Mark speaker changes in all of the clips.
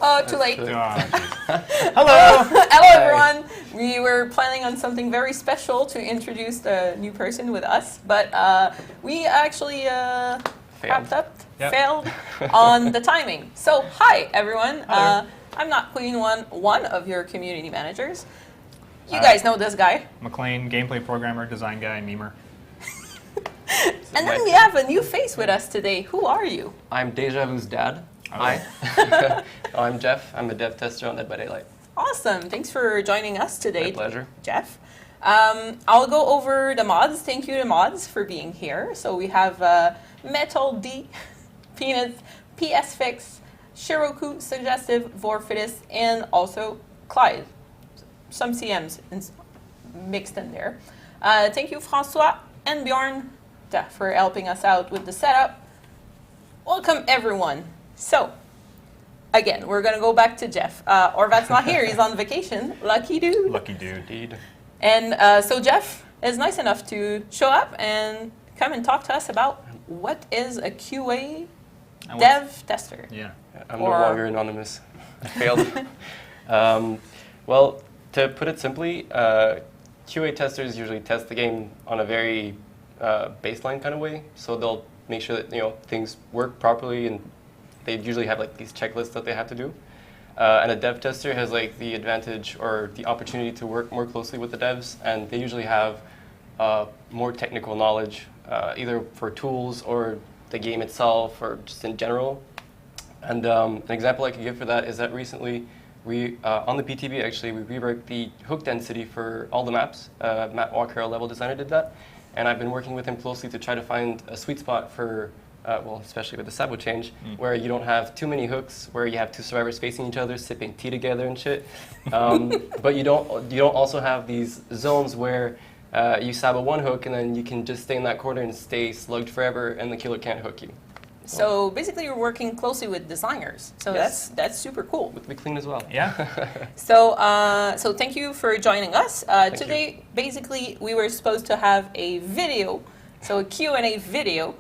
Speaker 1: Oh, too late.
Speaker 2: Hello!
Speaker 1: Hello, everyone. We were planning on something very special to introduce the new person with us, but we actually failed on the timing. So, hi, everyone. I'm not Queen one of your community managers. You guys know this guy.
Speaker 2: McLean, gameplay programmer, design guy, memer.
Speaker 1: And then we have a new face with us today. Who are you?
Speaker 3: I'm Deja Vu's dad. Hi. I'm Jeff. I'm a dev tester on Dead by Daylight.
Speaker 1: Awesome. Thanks for joining us today.
Speaker 3: My pleasure.
Speaker 1: Jeff. I'll go over the mods. Thank you to mods for being here. So we have Metal D, Peanuts, PS Fix, Shiroku, Suggestive, Vorfitis, and also Clyde. Some CMs mixed in there. Thank you, Francois and Bjorn, for helping us out with the setup. Welcome, everyone. So, again, we're going to go back to Jeff. Orvat's not here. He's on vacation. Lucky dude.
Speaker 2: Lucky dude.
Speaker 3: Indeed.
Speaker 1: And so Jeff is nice enough to show up and come and talk to us about what is a QA dev tester.
Speaker 2: Yeah.
Speaker 3: I'm no longer anonymous. I failed. Well, to put it simply, QA testers usually test the game on a very baseline kind of way. So they'll make sure that things work properly, and they usually have like these checklists that they have to do. And a dev tester has like the advantage or the opportunity to work more closely with the devs, and they usually have more technical knowledge, either for tools or the game itself or just in general. And an example I could give for that is that recently we, on the PTB actually, we reworked the hook density for all the maps. Matt Walker, our level designer, did that. And I've been working with him closely to try to find a sweet spot for, well, especially with the Sabotage, where you don't have too many hooks, where you have two survivors facing each other, sipping tea together and shit. But you don't also have these zones where you sabo one hook and then you can just stay in that corner and stay slugged forever and the killer can't hook you.
Speaker 1: So basically you're working closely with designers. So
Speaker 3: yes.
Speaker 1: that's super cool.
Speaker 3: With McLean as well.
Speaker 2: Yeah.
Speaker 1: So so thank you for joining us. Today,
Speaker 3: you.
Speaker 1: basically, we were supposed to have a video, so a Q&A video.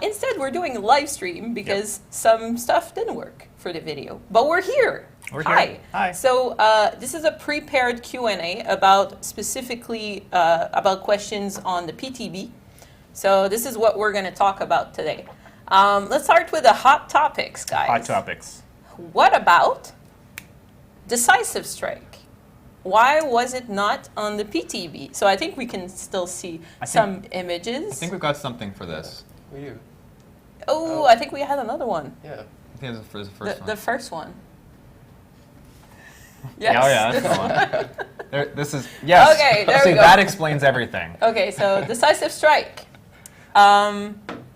Speaker 1: Instead, we're doing a live stream because some stuff didn't work for the video. But we're here.
Speaker 2: Hi. Hi.
Speaker 1: So this is a prepared Q&A about specifically about questions on the PTB. So this is what we're going to talk about today. Let's start with the hot topics, guys.
Speaker 2: Hot topics.
Speaker 1: What about Decisive Strike? Why was it not on the PTB? So I think we can still see some images.
Speaker 4: I think we've got something for this.
Speaker 3: We do.
Speaker 1: Oh, I think we had another one.
Speaker 3: Yeah.
Speaker 4: I think it was the first one.
Speaker 1: The first one. Yes.
Speaker 4: Oh yeah, that's the one. This is, yes.
Speaker 1: Okay, there
Speaker 4: See,
Speaker 1: we go.
Speaker 4: that explains everything.
Speaker 1: Okay, so Decisive Strike.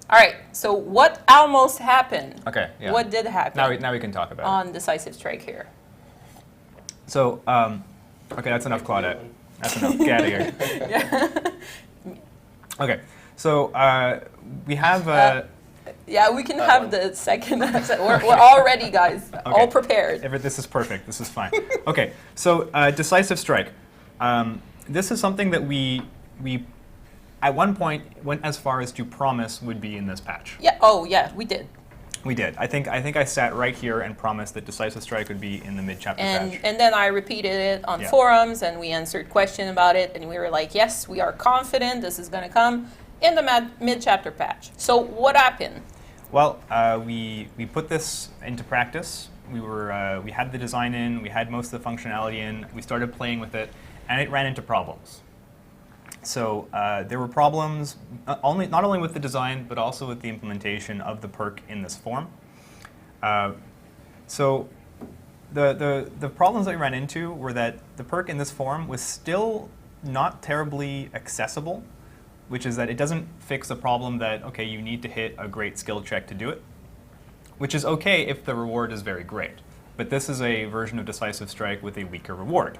Speaker 1: All right, so what almost happened?
Speaker 4: Okay, yeah.
Speaker 1: What did happen
Speaker 4: Now we can talk about it.
Speaker 1: on Decisive Strike here?
Speaker 2: So, okay, that's enough Claudette. That's enough. Get out of here.
Speaker 1: Yeah.
Speaker 2: Okay, so we have...
Speaker 1: Yeah, we can have the second. We're all ready, guys. All prepared.
Speaker 2: This is perfect. This is fine. Okay, so Decisive Strike. This is something that we at one point went as far as to promise would be in this patch.
Speaker 1: Yeah. Oh, yeah. We did.
Speaker 2: We did. I think I sat right here and promised that Decisive Strike would be in the mid-chapter patch.
Speaker 1: And then I repeated it on forums, and we answered questions about it, and we were like, yes, we are confident this is going to come in the mid-chapter patch. So what happened?
Speaker 2: Well, we put this into practice. We had the design in, we had most of the functionality in, we started playing with it, and it ran into problems. So there were problems not only with the design, but also with the implementation of the perk in this form. So the problems that we ran into were that the perk in this form was still not terribly accessible, which is that it doesn't fix the problem that, okay, you need to hit a great skill check to do it, which is okay if the reward is very great. But this is a version of Decisive Strike with a weaker reward.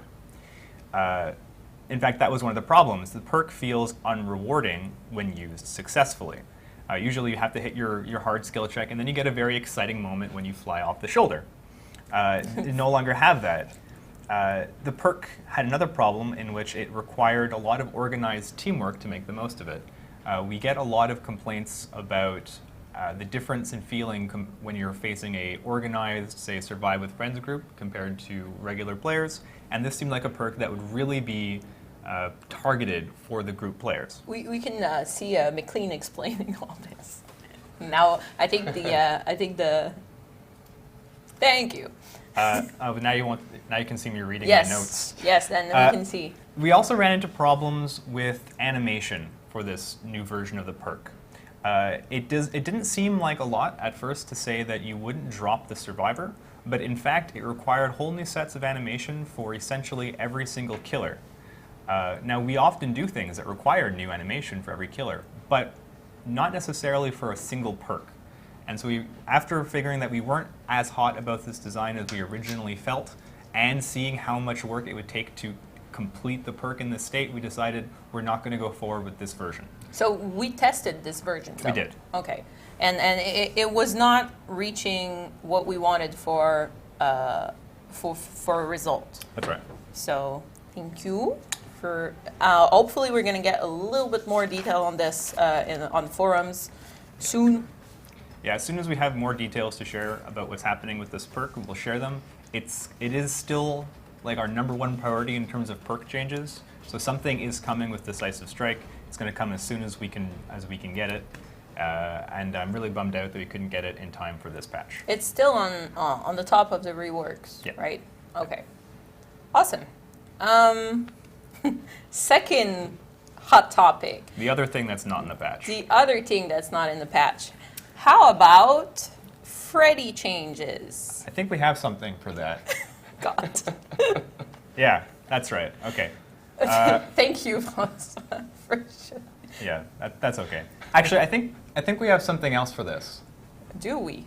Speaker 2: In fact, that was one of the problems. The perk feels unrewarding when used successfully. Usually you have to hit your hard skill check, and then you get a very exciting moment when you fly off the shoulder. You no longer have that. The perk had another problem in which it required a lot of organized teamwork to make the most of it. We get a lot of complaints about the difference in feeling when you're facing a organized, say, survive with friends group compared to regular players. And this seemed like a perk that would really be targeted for the group players.
Speaker 1: We can see McLean explaining all this. Now, I think the thank you.
Speaker 2: Now you can see me reading
Speaker 1: Yes.
Speaker 2: my notes.
Speaker 1: Yes, then we can see.
Speaker 2: We also ran into problems with animation for this new version of the perk. It didn't seem like a lot at first to say that you wouldn't drop the survivor, but in fact it required whole new sets of animation for essentially every single killer. Now we often do things that require new animation for every killer, but not necessarily for a single perk. And so after figuring that we weren't as hot about this design as we originally felt, and seeing how much work it would take to complete the perk in this state, we decided we're not going to go forward with this version.
Speaker 1: So we tested this version, though.
Speaker 2: We did.
Speaker 1: Okay. And it was not reaching what we wanted for a result.
Speaker 2: That's right.
Speaker 1: So thank you for, hopefully we're going to get a little bit more detail on this on forums soon.
Speaker 2: Yeah, as soon as we have more details to share about what's happening with this perk, we'll share them. It is still like our #1 priority in terms of perk changes. So something is coming with Decisive Strike. It's going to come as soon as we can get it. And I'm really bummed out that we couldn't get it in time for this patch.
Speaker 1: It's still on the top of the reworks,
Speaker 2: Yeah.
Speaker 1: right? Okay. Awesome. Second hot topic.
Speaker 2: The other thing that's not in the patch.
Speaker 1: The other thing that's not in the patch. How about Freddy changes?
Speaker 2: I think we have something for that.
Speaker 1: God.
Speaker 2: Yeah, that's right. Okay.
Speaker 1: Thank you, Ross, for sure.
Speaker 2: Yeah, that's okay. Actually, I think we have something else for this.
Speaker 1: Do we?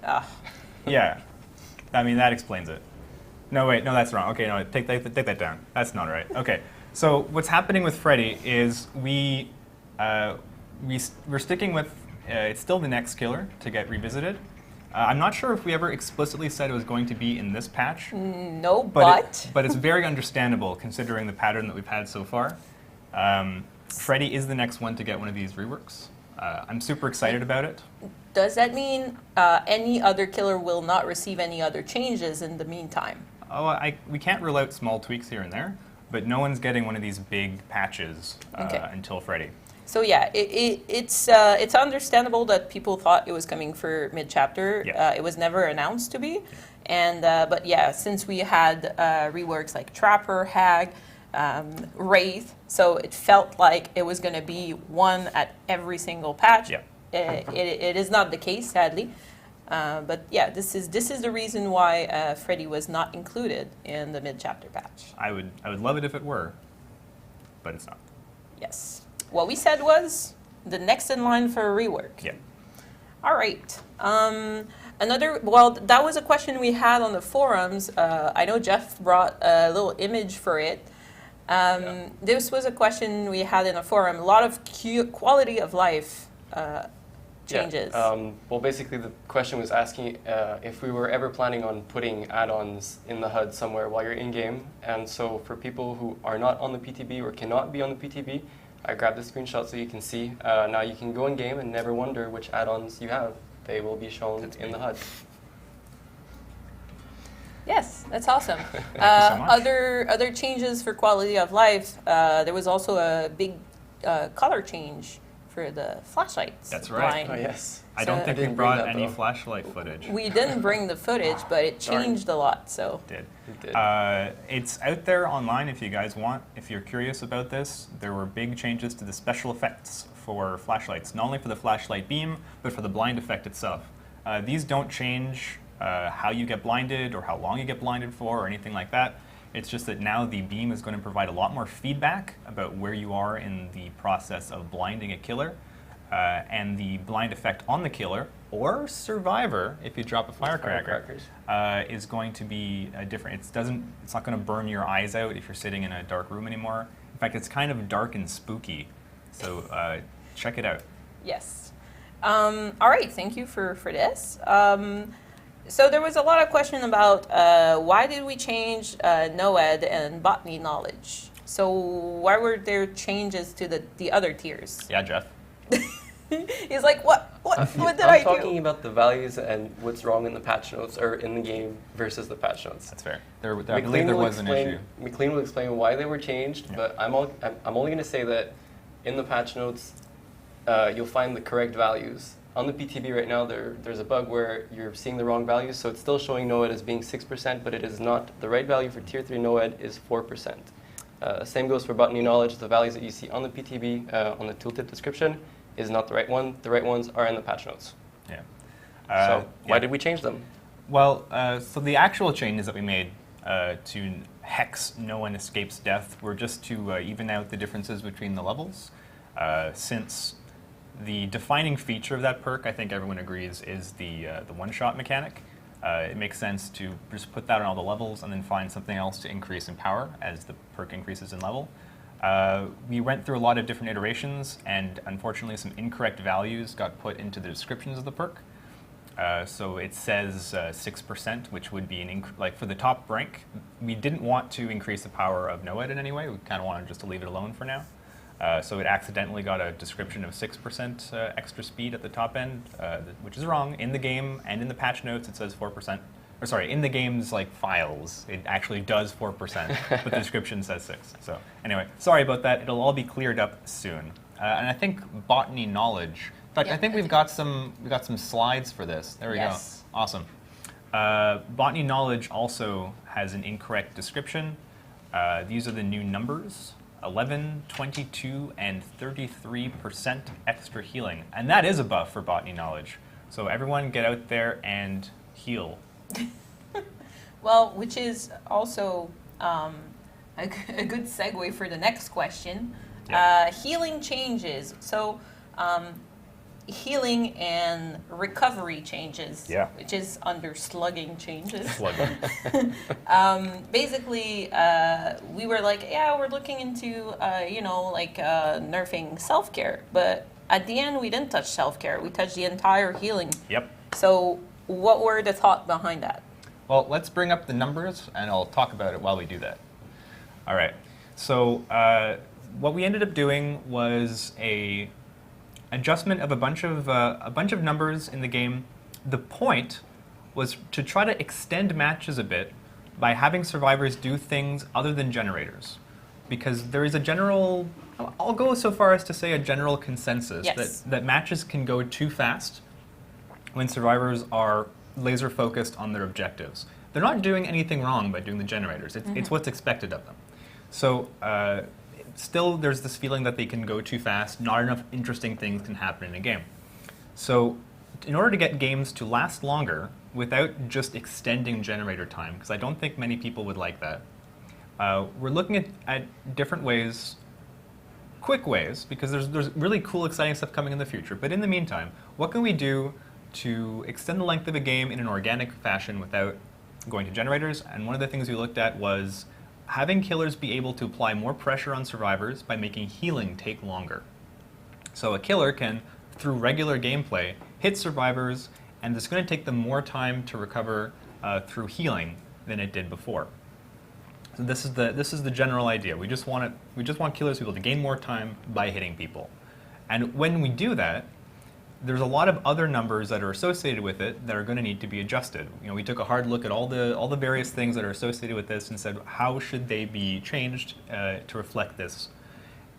Speaker 1: Ah.
Speaker 2: Yeah. I mean, that explains it. No, wait, no, that's wrong. Okay, no, take that down. That's not right. Okay. So what's happening with Freddy is we're sticking with, it's still the next killer to get revisited. I'm not sure if we ever explicitly said it was going to be in this patch.
Speaker 1: No,
Speaker 2: but it's very understandable considering the pattern that we've had so far. Freddy is the next one to get one of these reworks. I'm super excited about it.
Speaker 1: Does that mean any other killer will not receive any other changes in the meantime?
Speaker 2: Oh, we can't rule out small tweaks here and there, but no one's getting one of these big patches until Freddy.
Speaker 1: So yeah, it's understandable that people thought it was coming for mid-chapter.
Speaker 2: Yeah.
Speaker 1: It was never announced to be, and but yeah, since we had reworks like Trapper, Hag, Wraith, so it felt like it was going to be one at every single patch.
Speaker 2: Yeah.
Speaker 1: It is not the case, sadly. But yeah, this is the reason why Freddy was not included in the mid-chapter patch.
Speaker 2: I would love it if it were, but it's not.
Speaker 1: Yes. What we said was the next in line for a rework.
Speaker 2: Yeah.
Speaker 1: All right. That was a question we had on the forums. I know Jeff brought a little image for it. This was a question we had in a forum. A lot of quality of life changes.
Speaker 3: Yeah. Well, basically the question was asking if we were ever planning on putting add-ons in the HUD somewhere while you're in-game. And so for people who are not on the PTB or cannot be on the PTB, I grabbed the screenshot so you can see. Now you can go in-game and never wonder which add-ons you have. They will be shown in the HUD.
Speaker 1: Yes, that's awesome.
Speaker 2: Thank you so much.
Speaker 1: Other changes for quality of life. There was also a big color change for the flashlights.
Speaker 2: That's right.
Speaker 1: line.
Speaker 3: Oh, yes.
Speaker 2: I don't
Speaker 1: So-
Speaker 2: think
Speaker 3: I
Speaker 2: we
Speaker 3: didn't bring
Speaker 2: brought
Speaker 3: that,
Speaker 2: any
Speaker 3: though.
Speaker 2: flashlight footage.
Speaker 1: We didn't bring the footage, but it
Speaker 3: Darn.
Speaker 1: changed a lot. So
Speaker 2: Did.
Speaker 3: It did.
Speaker 2: It's out there online if you guys want. If you're curious about this, there were big changes to the special effects for flashlights, not only for the flashlight beam, but for the blind effect itself. These don't change how you get blinded or how long you get blinded for or anything like that. It's just that now the beam is going to provide a lot more feedback about where you are in the process of blinding a killer. And the blind effect on the killer or survivor, if you drop a firecracker, is going to be different. It's not going to burn your eyes out if you're sitting in a dark room anymore. In fact, it's kind of dark and spooky. So check it out.
Speaker 1: yes. All right. Thank you for this. So there was a lot of question about why did we change NOED and botany knowledge? So why were there changes to the other tiers?
Speaker 2: Yeah, Jeff.
Speaker 1: He's like, what did
Speaker 3: I'm
Speaker 1: I
Speaker 3: talking
Speaker 1: do?
Speaker 3: about the values and what's wrong in the patch notes or in the game versus the patch notes.
Speaker 4: That's fair. I believe there was an issue.
Speaker 3: McLean will explain why they were changed,
Speaker 2: Yeah.
Speaker 3: but I'm only going to say that in the patch notes, you'll find the correct values. On the PTB right now, there's a bug where you're seeing the wrong values, so it's still showing NOED as being 6%, but it is not. The right value for Tier 3 NOED is 4%. Same goes for botany knowledge. The values that you see on the PTB, on the tooltip description, is not the right one. The right ones are in the patch notes.
Speaker 2: Yeah.
Speaker 3: So why
Speaker 2: yeah.
Speaker 3: did we change them?
Speaker 2: Well, so the actual changes that we made to hex no one escapes death were just to even out the differences between the levels. Since the defining feature of that perk, I think everyone agrees, is the one-shot mechanic. It makes sense to just put that on all the levels and then find something else to increase in power as the perk increases in level. We went through a lot of different iterations, and unfortunately some incorrect values got put into the descriptions of the perk. So it says 6%, which would be like for the top rank. We didn't want to increase the power of NOED in any way. We kind of wanted just to leave it alone for now. So it accidentally got a description of 6% extra speed at the top end, which is wrong. In the game and in the patch notes, it says 4%. Or sorry, in the game's like files, it actually does 4%, but the description says 6. So anyway, sorry about that. It'll all be cleared up soon. And I think botany knowledge. In fact,
Speaker 1: Yeah,
Speaker 2: I think we've got some slides for this. There we
Speaker 1: Yes.
Speaker 2: go. Awesome. Botany knowledge also has an incorrect description. These are the new numbers. 11, 22, and 33% extra healing. And that is a buff for botany knowledge. So everyone get out there and heal.
Speaker 1: Well, which is also a good segue for the next question.
Speaker 2: Yeah.
Speaker 1: Healing changes. So healing and recovery changes,
Speaker 2: Yeah.
Speaker 1: which is under slugging changes.
Speaker 2: Slugging.
Speaker 1: Basically, we were like, yeah, we're looking into, nerfing self-care. But at the end, we didn't touch self-care. We touched the entire healing.
Speaker 2: Yep.
Speaker 1: So what were the thought behind that?
Speaker 2: Well, let's bring up the numbers, and I'll talk about it while we do that. All right. So what we ended up doing was a adjustment of a bunch of numbers in the game. The point was to try to extend matches a bit by having survivors do things other than generators, because there is a general, I'll go so far as to say a general consensus
Speaker 1: Yes.
Speaker 2: that matches can go too fast when survivors are laser focused on their objectives. They're not doing anything wrong by doing the generators. It's what's expected of them. So still there's this feeling that they can go too fast, not enough interesting things can happen in a game. So in order to get games to last longer without just extending generator time, because I don't think many people would like that, we're looking at different ways, quick ways, because there's really cool, exciting stuff coming in the future. But in the meantime, what can we do to extend the length of a game in an organic fashion without going to generators? And one of the things we looked at was having killers be able to apply more pressure on survivors by making healing take longer. So a killer can, through regular gameplay, hit survivors, and it's going to take them more time to recover through healing than it did before. So this is the general idea. We just want killers to be able to gain more time by hitting people. And when we do that, there's a lot of other numbers that are associated with it that are going to need to be adjusted. You know, we took a hard look at all the various things that are associated with this and said, how should they be changed to reflect this?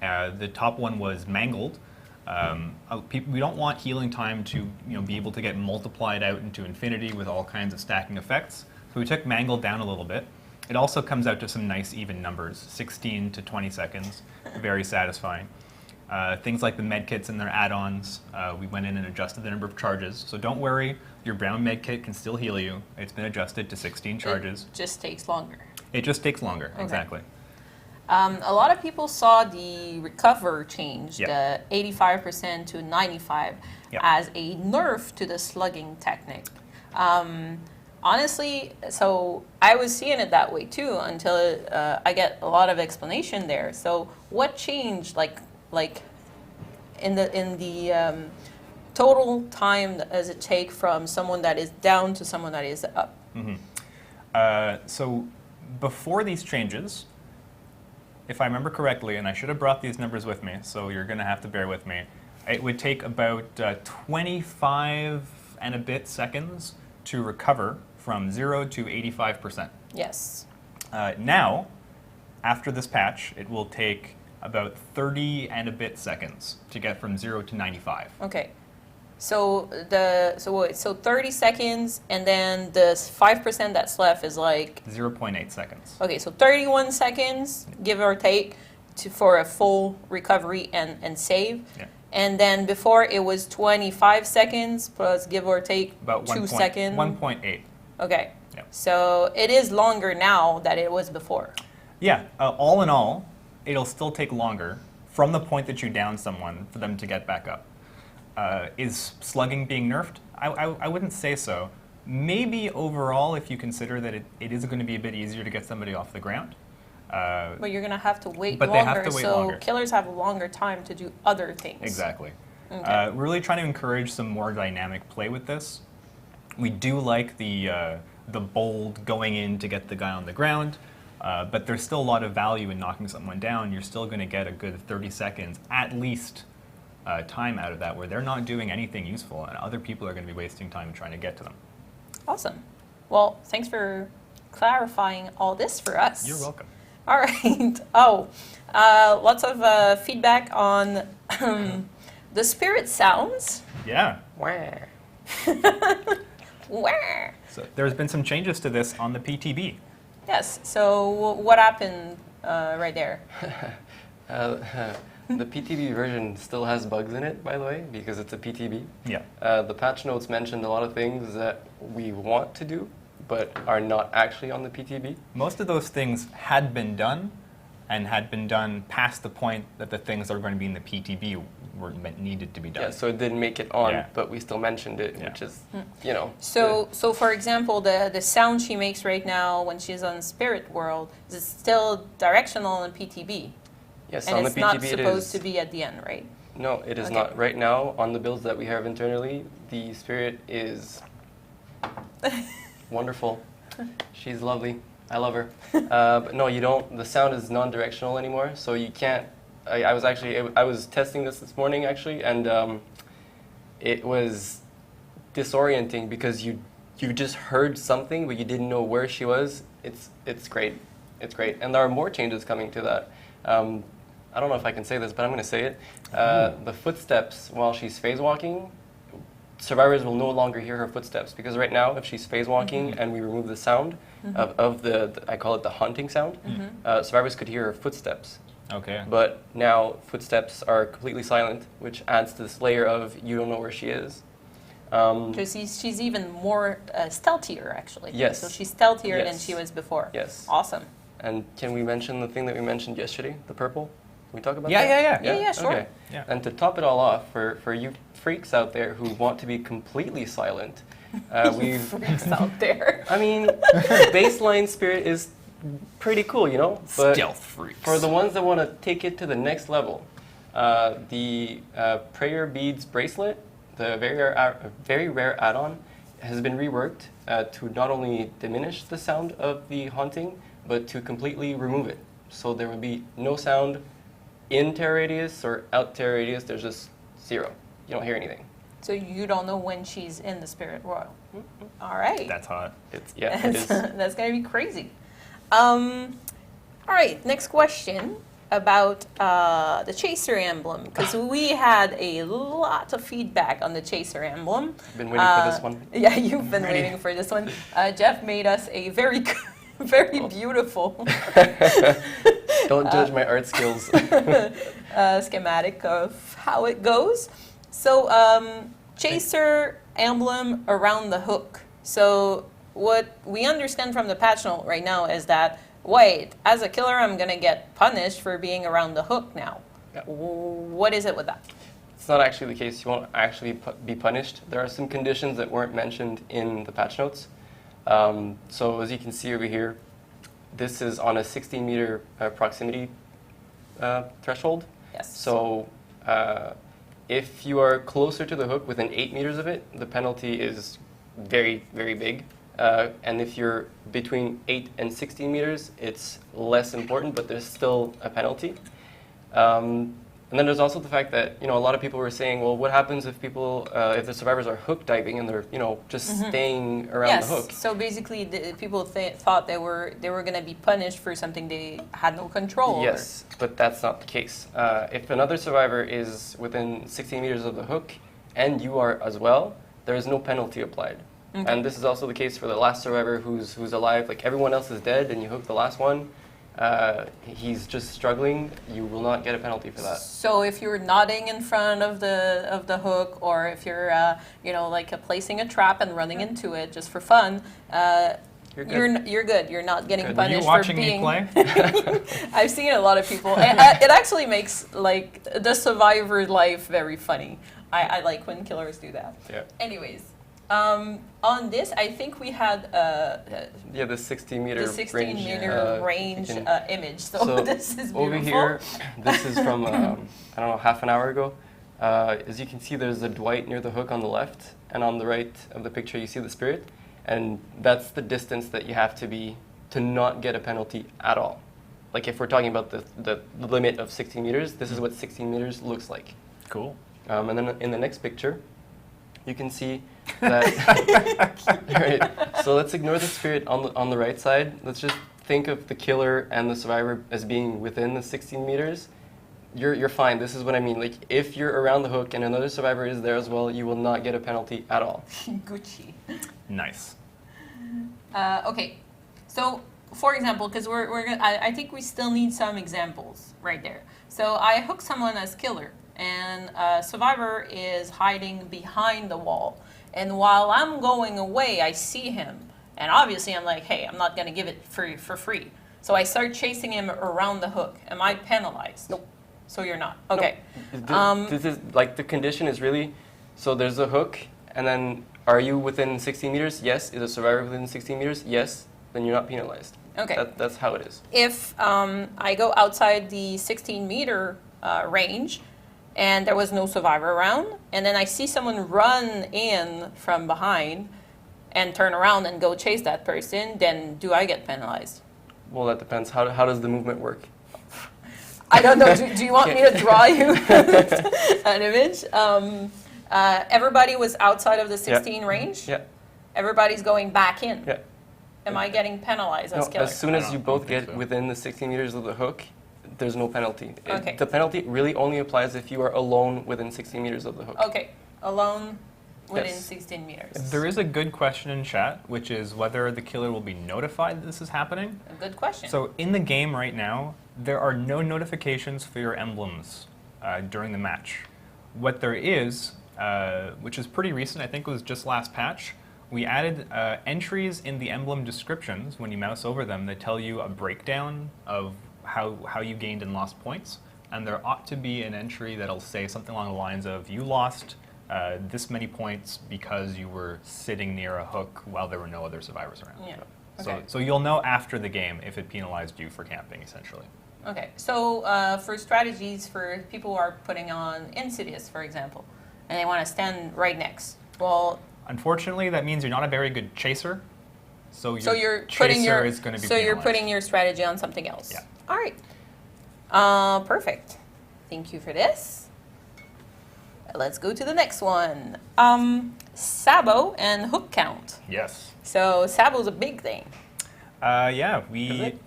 Speaker 2: The top one was mangled. We don't want healing time to be able to get multiplied out into infinity with all kinds of stacking effects. So we took mangled down a little bit. It also comes out to some nice even numbers, 16 to 20 seconds, very satisfying. Things like the medkits and their add-ons, we went in and adjusted the number of charges. So don't worry, your brown medkit can still heal you. It's been adjusted to 16 charges.
Speaker 1: It just takes longer.
Speaker 2: It just takes longer,
Speaker 1: Okay.
Speaker 2: exactly.
Speaker 1: A lot of people saw the recover change,
Speaker 2: Yeah.
Speaker 1: the 85% to 95,
Speaker 2: Yeah.
Speaker 1: as a nerf to the slugging technique. Honestly, so I was seeing it that way too until I get a lot of explanation there. So what changed, like in the total time does it take from someone that is down to someone that is up?
Speaker 2: So before these changes, if I remember correctly, and I should have brought these numbers with me, so you're going to have to bear with me, it would take about 25 and a bit seconds to recover from 0 to 85%.
Speaker 1: Yes.
Speaker 2: Now, after this patch, it will take about 30 and a bit seconds to get from 0 to 95.
Speaker 1: Okay. So 30 seconds, and then the 5% that's left is like
Speaker 2: 0.8 seconds.
Speaker 1: okay. So 31 seconds, give or take, for a full recovery and save.
Speaker 2: Yeah.
Speaker 1: And then before it was 25 seconds plus give or take
Speaker 2: About
Speaker 1: 2 seconds.
Speaker 2: 1.8.
Speaker 1: Okay.
Speaker 2: Yeah.
Speaker 1: So it is longer now than it was before.
Speaker 2: Yeah, all in all, it'll still take longer from the point that you down someone for them to get back up. Is slugging being nerfed? I wouldn't say so. Maybe overall, if you consider that it is going to be a bit easier to get somebody off the ground.
Speaker 1: But you're going to have to wait
Speaker 2: But
Speaker 1: longer,
Speaker 2: they have to wait
Speaker 1: so
Speaker 2: longer.
Speaker 1: killers have a longer time to do other things.
Speaker 2: Exactly.
Speaker 1: Okay.
Speaker 2: We're really trying to encourage some more dynamic play with this. We do like the bold going in to get the guy on the ground, but there's still a lot of value in knocking someone down. You're still going to get a good 30 seconds at least time out of that where they're not doing anything useful and other people are going to be wasting time trying to get to them.
Speaker 1: Awesome. Well, thanks for clarifying all this for us.
Speaker 2: You're welcome.
Speaker 1: All right. Oh, lots of feedback on the spirit sounds.
Speaker 2: Yeah.
Speaker 3: Wah.
Speaker 1: Where?
Speaker 2: So there's been some changes to this on the PTB.
Speaker 1: Yes. So what happened right there?
Speaker 3: The PTB version still has bugs in it, by the way, because it's a PTB.
Speaker 2: Yeah.
Speaker 3: The patch notes mentioned a lot of things that we want to do, but are not actually on the PTB.
Speaker 2: Most of those things had been done and had been done past the point that the things that are going to be in the PTB were needed to be done.
Speaker 3: Yeah, so it didn't make it on,
Speaker 2: Yeah.
Speaker 3: but we still mentioned it,
Speaker 2: Yeah.
Speaker 3: which is, you know.
Speaker 1: So for example, the sound she makes right now when she's on Spirit World is still directional in PTB,
Speaker 3: Yes,
Speaker 1: and
Speaker 3: on
Speaker 1: it's
Speaker 3: the
Speaker 1: not
Speaker 3: PTB it
Speaker 1: supposed
Speaker 3: is.
Speaker 1: to be at the end, right?
Speaker 3: No, it is
Speaker 1: Okay.
Speaker 3: not. Right now, on the builds that we have internally, the spirit is wonderful. She's lovely. I love her. But no, you don't. The sound is non-directional anymore, so you can't. I was testing this morning actually, and it was disorienting because you just heard something, but you didn't know where she was. It's great. It's great, and there are more changes coming to that. I don't know if I can say this, but I'm going to say it. The footsteps while she's phase walking, survivors will no longer hear her footsteps because right now, if she's phase walking and we remove the sound of the I call it the haunting sound, survivors could hear her footsteps.
Speaker 2: Okay.
Speaker 3: But now footsteps are completely silent, which adds to this layer of you don't know where she is.
Speaker 1: So she's even more stealthier, actually.
Speaker 3: Yes.
Speaker 1: So she's stealthier than
Speaker 3: Yes.
Speaker 1: she was before.
Speaker 3: Yes.
Speaker 1: Awesome.
Speaker 3: And can we mention the thing that we mentioned yesterday, the purple? Can we talk about
Speaker 2: Yeah,
Speaker 3: that?
Speaker 2: yeah.
Speaker 1: Yeah, sure.
Speaker 3: Okay.
Speaker 2: Yeah.
Speaker 3: And to top it all off, for you freaks out there who want to be completely silent, we've...
Speaker 1: Freaks out there.
Speaker 3: I mean, baseline spirit is pretty cool, you know? But
Speaker 2: Stealth freaks.
Speaker 3: for the ones that want to take it to the next level, the Prayer Beads Bracelet, the very rare add-on, has been reworked to not only diminish the sound of the haunting, but to completely remove it. So there will be no sound in terror radius or out terror radius. There's just zero. You don't hear anything.
Speaker 1: So you don't know when she's in the Spirit World. All right.
Speaker 2: That's hot.
Speaker 3: It is.
Speaker 1: That's going to be crazy. All right, next question about the Chaser emblem, because we had a lot of feedback on the Chaser emblem.
Speaker 3: Been waiting for this one.
Speaker 1: Yeah, you've been
Speaker 2: Ready.
Speaker 1: waiting for this one. Jeff made us a very, very beautiful
Speaker 3: Don't judge my art skills.
Speaker 1: schematic of how it goes. So, Chaser emblem around the hook. So, what we understand from the patch note right now is that, wait, as a killer, I'm going to get punished for being around the hook now.
Speaker 3: Yeah.
Speaker 1: What is it with that?
Speaker 3: It's not actually the case. You won't actually be punished. There are some conditions that weren't mentioned in the patch notes. So as you can see over here, this is on a 16-meter proximity threshold.
Speaker 1: Yes.
Speaker 3: So if you are closer to the hook within 8 meters of it, the penalty is very, very big. And if you're between 8 and 16 meters, it's less important, but there's still a penalty. And then there's also the fact that, a lot of people were saying, well, what happens if people, if the survivors are hook diving and they're, just staying around the hook?
Speaker 1: So basically, people thought they were going to be punished for something they had no control over.
Speaker 3: Yes, but that's not the case. If another survivor is within 16 meters of the hook and you are as well, there is no penalty applied.
Speaker 1: Okay.
Speaker 3: And this is also the case for the last survivor who's alive. Like everyone else is dead and you hook the last one. He's just struggling, you will not get a penalty for that.
Speaker 1: So if you're nodding in front of the hook, or if you're placing a trap and running into it just for fun, you're good. You're not getting punished.
Speaker 2: Are you watching
Speaker 1: for being...
Speaker 2: me play?
Speaker 1: I've seen a lot of people. It actually makes the survivor life very funny. I like when killers do that.
Speaker 3: Yeah.
Speaker 1: Anyways. On this, I think we had
Speaker 3: the 60 meter
Speaker 1: range image. So this is beautiful.
Speaker 3: Over here, this is from half an hour ago. As you can see, there's a Dwight near the hook on the left, and on the right of the picture, you see the spirit, and that's the distance that you have to be to not get a penalty at all. Like if we're talking about the limit of 16 meters, this is what 16 meters looks like.
Speaker 2: Cool.
Speaker 3: And then in the next picture, you can see that. Right. So let's ignore the spirit on the right side. Let's just think of the killer and the survivor as being within the 16 meters. You're fine. This is what I mean. Like if you're around the hook and another survivor is there as well, you will not get a penalty at all.
Speaker 1: Gucci.
Speaker 2: Nice.
Speaker 1: Okay. So for example, because we're gonna, I think we still need some examples right there. So I hook someone as killer, and survivor is hiding behind the wall. And while I'm going away, I see him. And obviously I'm like, hey, I'm not going to give it for free. So I start chasing him around the hook. Am I penalized?
Speaker 3: Nope.
Speaker 1: So you're not? Okay.
Speaker 3: Nope. This is like the condition is really, so there's a hook, and then are you within 16 meters? Yes. Is a survivor within 16 meters? Yes. Then you're not penalized.
Speaker 1: Okay.
Speaker 3: That's how it is.
Speaker 1: If I go outside the 16 meter range, and there was no survivor around, and then I see someone run in from behind and turn around and go chase that person, then do I get penalized?
Speaker 3: Well, that depends. How does the movement work?
Speaker 1: I don't know. Do you want me to draw you an image? Everybody was outside of the 16 range?
Speaker 3: Yeah.
Speaker 1: Everybody's going back in?
Speaker 3: Yeah.
Speaker 1: Am I getting penalized as killer?
Speaker 3: As soon as you both get within the 16 meters of the hook, there's no penalty.
Speaker 1: Okay.
Speaker 3: The penalty really only applies if you are alone within 16 meters of the hook.
Speaker 1: Okay. Alone within
Speaker 3: Yes.
Speaker 1: 16 meters.
Speaker 2: There is a good question in chat, which is whether the killer will be notified that this is happening.
Speaker 1: A good question.
Speaker 2: So in the game right now, there are no notifications for your emblems during the match. What there is, which is pretty recent, I think it was just last patch, we added entries in the emblem descriptions when you mouse over them that tell you a breakdown of how you gained and lost points. And there ought to be an entry that'll say something along the lines of, you lost this many points because you were sitting near a hook while there were no other survivors around.
Speaker 1: Yeah. Okay.
Speaker 2: So you'll know after the game if it penalized you for camping, essentially.
Speaker 1: Okay, so for strategies for people who are putting on Insidious, for example, and they want to stand right next. Well,
Speaker 2: unfortunately, that means you're not a very good chaser. So
Speaker 1: you're
Speaker 2: chaser
Speaker 1: putting your
Speaker 2: is going to be
Speaker 1: so you're
Speaker 2: penalized.
Speaker 1: putting your strategy on something else.
Speaker 2: Yeah.
Speaker 1: All right. Perfect. Thank you for this. Let's go to the next one. Sabo and hook count.
Speaker 2: Yes.
Speaker 1: So Sabo's a big thing.
Speaker 2: Yeah,
Speaker 3: Is it?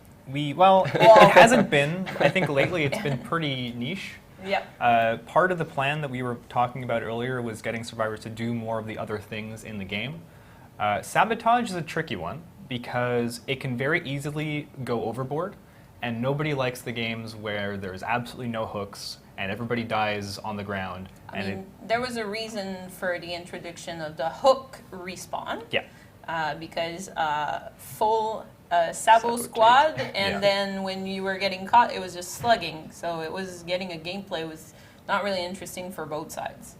Speaker 2: Well, it hasn't been. I think lately it's been pretty niche.
Speaker 1: Yep.
Speaker 2: Part of the plan that we were talking about earlier was getting survivors to do more of the other things in the game. Sabotage is a tricky one because it can very easily go overboard, and nobody likes the games where there's absolutely no hooks and everybody dies on the ground.
Speaker 1: I mean, there was a reason for the introduction of the hook respawn.
Speaker 2: Yeah.
Speaker 1: Because full Sabo
Speaker 3: Sabotage.
Speaker 1: squad, and
Speaker 2: Yeah.
Speaker 1: then when you were getting caught, it was just slugging. So it was getting a gameplay was not really interesting for both sides.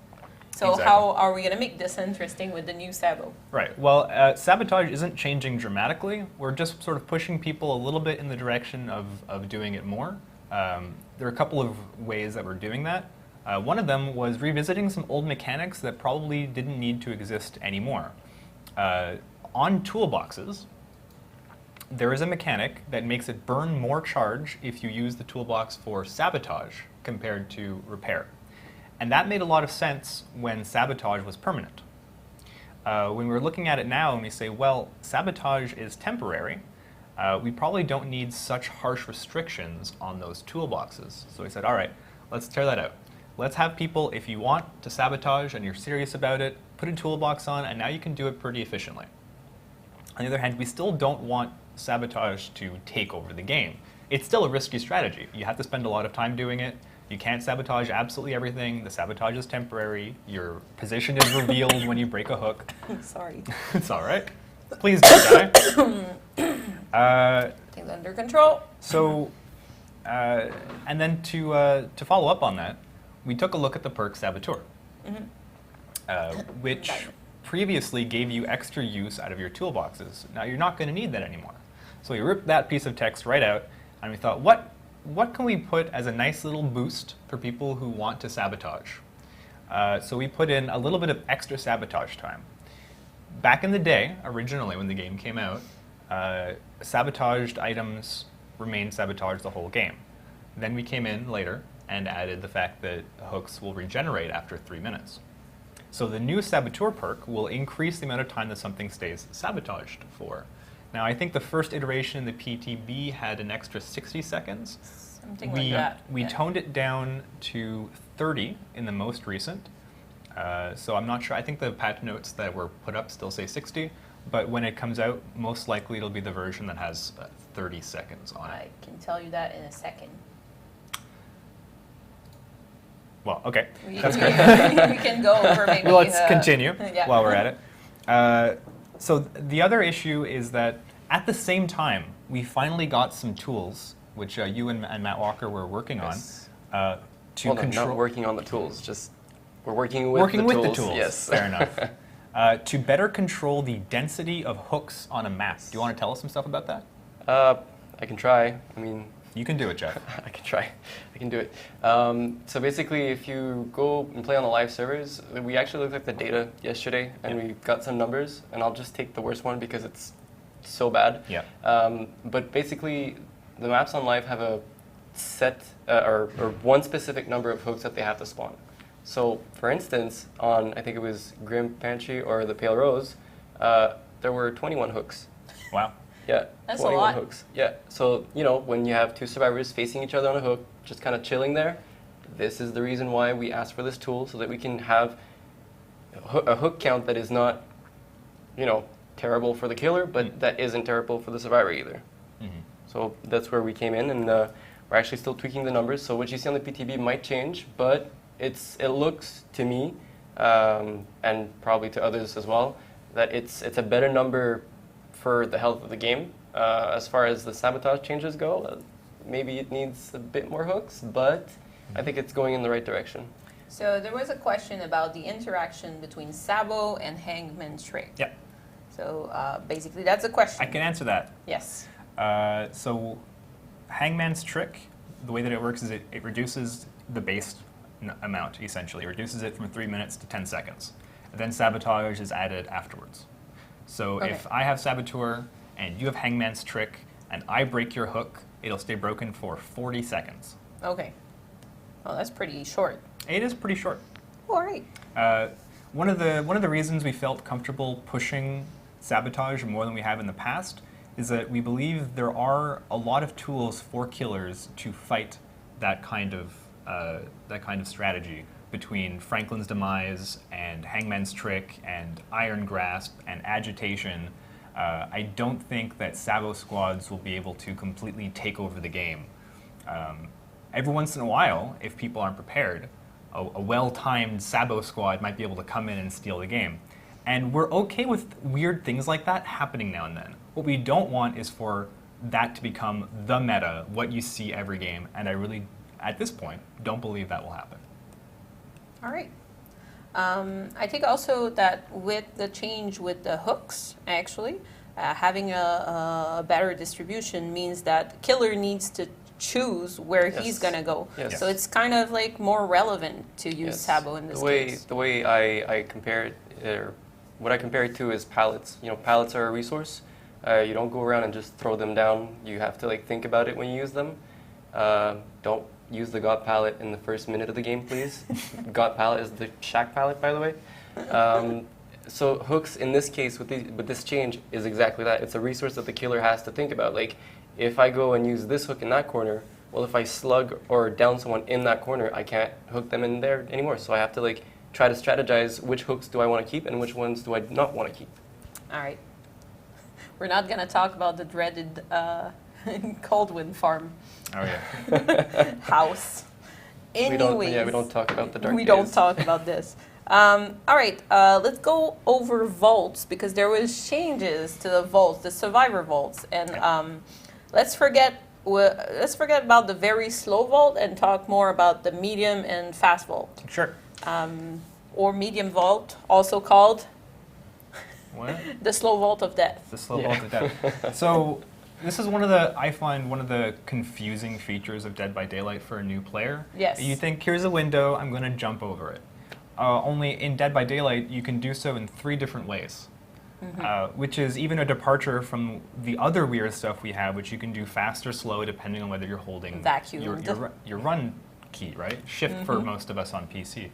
Speaker 1: So
Speaker 2: Exactly.
Speaker 1: how are we going to make this interesting with the new Sabo?
Speaker 2: Right. Well, Sabotage isn't changing dramatically. We're just sort of pushing people a little bit in the direction of doing it more. There are a couple of ways that we're doing that. One of them was revisiting some old mechanics that probably didn't need to exist anymore. On toolboxes, there is a mechanic that makes it burn more charge if you use the toolbox for Sabotage compared to repair. And that made a lot of sense when Sabotage was permanent. When we're looking at it now and we say, well, Sabotage is temporary, we probably don't need such harsh restrictions on those toolboxes. So we said, all right, let's tear that out. Let's have people, if you want to sabotage and you're serious about it, put a toolbox on, and now you can do it pretty efficiently. On the other hand, we still don't want Sabotage to take over the game. It's still a risky strategy. You have to spend a lot of time doing it. You can't sabotage absolutely everything. The sabotage is temporary. Your position is revealed when you break a hook.
Speaker 1: Sorry.
Speaker 2: It's all right. Please don't die.
Speaker 1: Things under control.
Speaker 2: So, and then to follow up on that, we took a look at the perk Saboteur, which previously gave you extra use out of your toolboxes. Now you're not going to need that anymore. So we ripped that piece of text right out, and we thought, what can we put as a nice little boost for people who want to sabotage? So we put in a little bit of extra sabotage time. Back in the day, originally when the game came out, sabotaged items remained sabotaged the whole game. Then we came in later and added the fact that hooks will regenerate after 3 minutes. So the new Saboteur perk will increase the amount of time that something stays sabotaged for. Now I think the first iteration in the PTB had an extra 60 seconds.
Speaker 1: Something like that.
Speaker 2: We toned it down to 30 in the most recent. So I'm not sure. I think the patch notes that were put up still say 60, but when it comes out, most likely it'll be the version that has 30 seconds on it.
Speaker 1: I can tell you that in a second.
Speaker 2: Well, okay.
Speaker 1: That's great. We can go over maybe.
Speaker 2: Well, let's continue
Speaker 1: yeah.
Speaker 2: while we're at it. So the other issue is that at the same time, we finally got some tools, which you and Matt Walker were working on, to control.
Speaker 3: Not working on the tools, just we're working with the tools. Yes.
Speaker 2: Fair enough. To better control the density of hooks on a map. Do you want to tell us some stuff about that?
Speaker 3: I can try. I mean,
Speaker 2: you can do it, Jeff.
Speaker 3: I can try. I can do it. So basically, if you go and play on the live servers, we actually looked at the data yesterday, and we got some numbers. And I'll just take the worst one because it's so bad.
Speaker 2: Yeah.
Speaker 3: But basically, the maps on live have a set or one specific number of hooks that they have to spawn. So, for instance, on I think it was Grim Banshee or the Pale Rose, there were 21 hooks.
Speaker 2: Wow.
Speaker 3: Yeah,
Speaker 1: that's
Speaker 3: 21
Speaker 1: a lot.
Speaker 3: hooks. Yeah, so when you have two survivors facing each other on a hook, just kind of chilling there, this is the reason why we asked for this tool, so that we can have a hook count that is not, terrible for the killer, but that isn't terrible for the survivor either.
Speaker 2: Mm-hmm.
Speaker 3: So that's where we came in, and we're actually still tweaking the numbers. So what you see on the PTB might change, but it looks to me, and probably to others as well, that it's a better number for the health of the game. As far as the sabotage changes go, maybe it needs a bit more hooks, but I think it's going in the right direction.
Speaker 1: So there was a question about the interaction between Sabo and Hangman's Trick.
Speaker 2: Yeah.
Speaker 1: So basically that's a question.
Speaker 2: I can answer that.
Speaker 1: Yes.
Speaker 2: So Hangman's Trick, the way that it works is it reduces the base amount, essentially. It reduces it from 3 minutes to 10 seconds. And then Sabotage is added afterwards. So if I have Saboteur and you have Hangman's Trick and I break your hook, it'll stay broken for 40 seconds.
Speaker 1: Okay. Well, that's pretty short.
Speaker 2: It is pretty short.
Speaker 1: All right.
Speaker 2: One of the reasons we felt comfortable pushing Sabotage more than we have in the past is that we believe there are a lot of tools for killers to fight that kind of strategy between Franklin's Demise and Hangman's Trick and Iron Grasp and Agitation. I don't think that Sabo squads will be able to completely take over the game. Every once in a while, if people aren't prepared, a well-timed Sabo squad might be able to come in and steal the game. And we're okay with weird things like that happening now and then. What we don't want is for that to become the meta, what you see every game, and I really, at this point, don't believe that will happen.
Speaker 1: All right. I think also that with the change with the hooks, actually, having a better distribution means that killer needs to choose where he's going to go.
Speaker 3: Yes.
Speaker 1: So it's kind of like more relevant to use Sabo in this case.
Speaker 3: The way I compare it, or what I compare it to is pallets. Pallets are a resource. You don't go around and just throw them down. You have to think about it when you use them. Don't use the got palette in the first minute of the game, please. Got palette is the shack palette, by the way. So hooks, in this case, with this change, is exactly that. It's a resource that the killer has to think about. Like, if I go and use this hook in that corner, well, if I slug or down someone in that corner, I can't hook them in there anymore. So I have to like try to strategize which hooks do I want to keep and which ones do I not want to keep.
Speaker 1: All right. We're not going to talk about the dreaded Coldwind farm
Speaker 2: Oh yeah.
Speaker 1: house. Anyways,
Speaker 3: we don't talk about the dark
Speaker 1: we
Speaker 3: days.
Speaker 1: don't talk about this. All right, let's go over vaults because there was changes to the vaults, the survivor vaults, and let's forget about the very slow vault and talk more about the medium and fast vault,
Speaker 2: Sure.
Speaker 1: or medium vault, also called
Speaker 2: What?
Speaker 1: the slow vault of death.
Speaker 2: The slow vault of death. So this is I find one of the confusing features of Dead by Daylight for a new player.
Speaker 1: Yes.
Speaker 2: You think, here's a window, I'm going to jump over it. Only in Dead by Daylight, you can do so in 3 different ways, which is even a departure from the other weird stuff we have, which you can do fast or slow depending on whether you're holding
Speaker 1: Vacuum.
Speaker 2: your run key, right? Shift for most of us on PC.